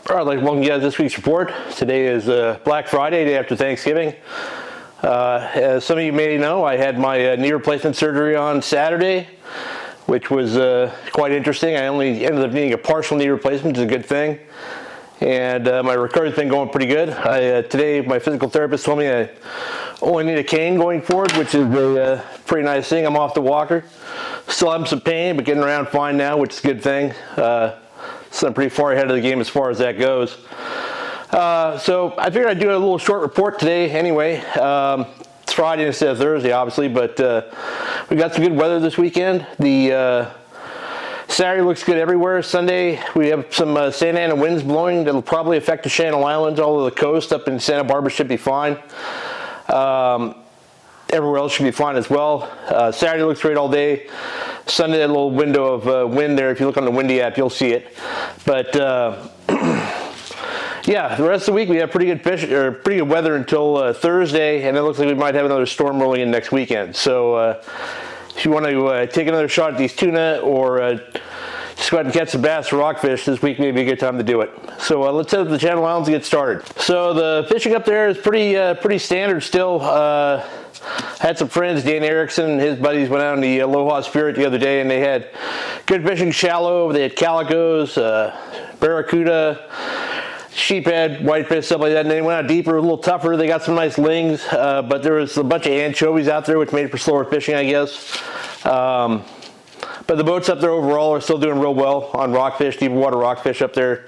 All right, I'd like to welcome you guys to this week's report. Today is Black Friday, day after Thanksgiving. As some of you may know, I had my knee replacement surgery on Saturday, which was quite interesting. I only ended up needing a partial knee replacement, which is a good thing. And my recovery's been going pretty good. Today, my physical therapist told me I only need a cane going forward, which is a pretty nice thing. I'm off the walker. Still having some pain, but getting around fine now, which is a good thing. So I'm pretty far ahead of the game as far as that goes. So I figured I'd do a little short report today anyway. It's Friday instead of Thursday, obviously, but we got some good weather this weekend. The Saturday looks good everywhere. Sunday, we have some Santa Ana winds blowing that'll probably affect the Channel Islands. All of the coast up in Santa Barbara should be fine. Everywhere else should be fine as well. Saturday looks great all day. Sunday, that little window of wind there, if you look on the Windy app, you'll see it. But yeah, the rest of the week we have pretty good weather until Thursday, and it looks like we might have another storm rolling in next weekend. So if you want to take another shot at these tuna or just go out and catch some bass or rockfish, this week may be a good time to do it. So let's head up to the Channel Islands and get started. So the fishing up there is pretty standard still. Had some friends, Dan Erickson and his buddies went out on the Aloha Spirit the other day, and they had good fishing shallow. They had calicos, barracuda, sheephead, whitefish, stuff like that. And they went out deeper, a little tougher. They got some nice lings, but there was a bunch of anchovies out there, which made it for slower fishing, I guess. But the boats up there overall are still doing real well on rockfish, deep water rockfish up there.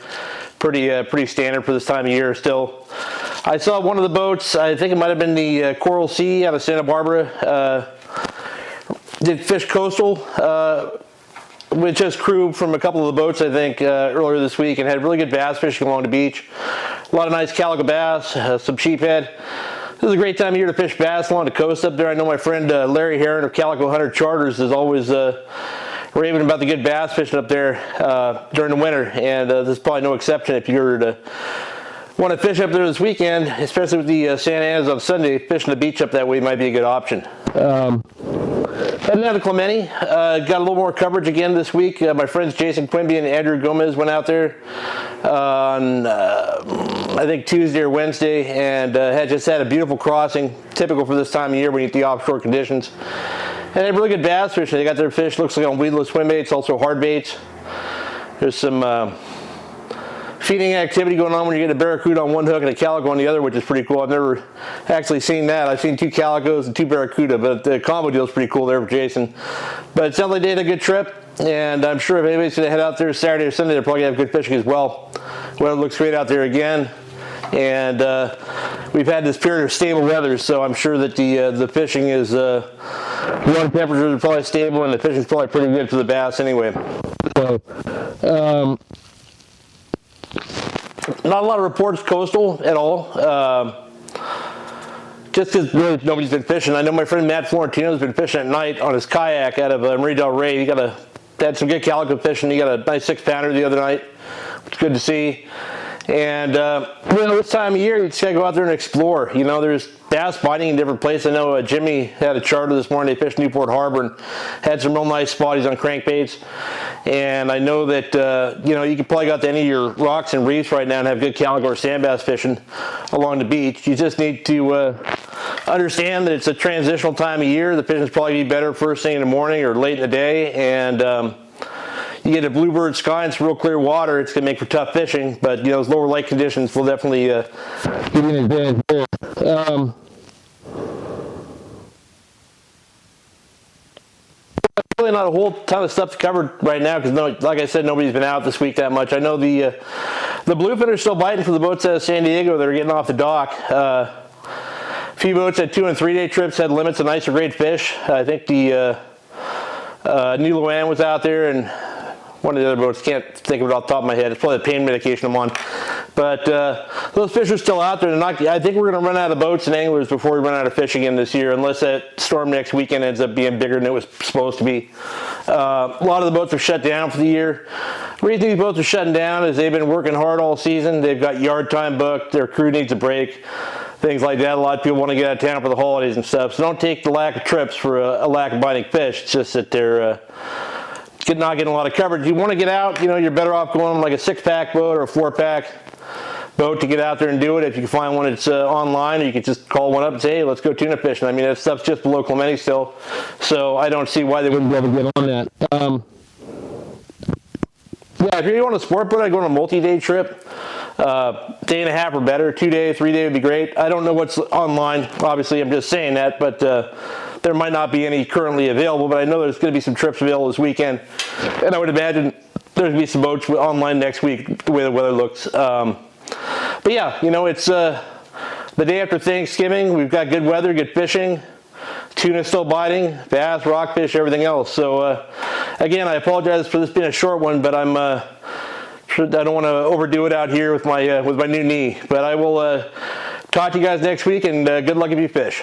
Pretty standard for this time of year still. I saw one of the boats, I think it might have been the Coral Sea out of Santa Barbara, did fish coastal, with just crew from a couple of the boats, I think, earlier this week, and had really good bass fishing along the beach. A lot of nice calico bass, some sheephead. This is a great time of year to fish bass along the coast up there. I know my friend Larry Heron of Calico Hunter Charters is always raving about the good bass fishing up there during the winter, and this is probably no exception. If you were to want to fish up there this weekend, especially with the Santa Anas on Sunday, fishing the beach up that way might be a good option. Heading out to Clemente, got a little more coverage again this week. My friends Jason Quimby and Andrew Gomez went out there on I think Tuesday or Wednesday, and had a beautiful crossing, typical for this time of year when you get the offshore conditions. And they had really good bass fishing. They got their fish, looks like on weedless swim baits, also hard baits. There's some feeding activity going on when you get a barracuda on one hook and a calico on the other, which is pretty cool. I've never actually seen that. I've seen 2 calicos and 2 barracuda, but the combo deal is pretty cool there for Jason. But it sounds like they had a good trip, and I'm sure if anybody's going to head out there Saturday or Sunday, they're probably going to have good fishing as well. Weather looks great out there again, and we've had this period of stable weather, so I'm sure that the fishing is, water temperatures are probably stable, and the fishing is probably pretty good for the bass anyway. So, not a lot of reports coastal at all, just because really nobody's been fishing. I know my friend Matt Florentino has been fishing at night on his kayak out of Marie Del Rey. He had some good calico fishing. He got a nice 6-pounder the other night, which is good to see. And this time of year, you just gotta go out there and explore. You know, there's bass biting in different places. I know Jimmy had a charter this morning. They fished Newport Harbor and had some real nice spotties on crankbaits. And I know that you can probably go out to any of your rocks and reefs right now and have good calico or sand bass fishing along the beach. You just need to understand that it's a transitional time of year. The fishing's probably be better first thing in the morning or late in the day, and you get a bluebird sky and some real clear water, it's going to make for tough fishing, but those lower light conditions will definitely give you an advantage there. Really not a whole ton of stuff to cover right now because, like I said, nobody's been out this week that much. I know the bluefin are still biting for the boats out of San Diego that are getting off the dock. A few boats at 2- and 3-day trips had limits of nicer grade fish. I think the New Luan was out there, and one of the other boats, can't think of it off the top of my head. It's probably the pain medication I'm on. But those fish are still out there. I think we're going to run out of boats and anglers before we run out of fish again this year, unless that storm next weekend ends up being bigger than it was supposed to be. A lot of the boats are shut down for the year. The reason these boats are shutting down is they've been working hard all season. They've got yard time booked. Their crew needs a break. Things like that. A lot of people want to get out of town for the holidays and stuff. So don't take the lack of trips for a lack of biting fish. It's just that they're not getting a lot of coverage. You want to get out, you're better off going on like a 6-pack boat or a 4-pack boat to get out there and do it. If you can find one that's online, or you can just call one up and say, hey, let's go tuna fishing. I mean, that stuff's just below Clemente still, so I don't see why they wouldn't be able to get on that. Yeah, if you're on a sport boat, I'd go on a multi-day trip. Day and a half or better, 2-day, 3-day would be great. I don't know what's online. Obviously, I'm just saying that, but there might not be any currently available, but I know there's going to be some trips available this weekend, and I would imagine there's going to be some boats online next week, the way the weather looks. But yeah, it's the day after Thanksgiving. We've got good weather, good fishing. Tuna still biting, bass, rockfish, everything else. So again, I apologize for this being a short one, but I don't want to overdo it out here with my new knee. But I will talk to you guys next week, and good luck if you fish.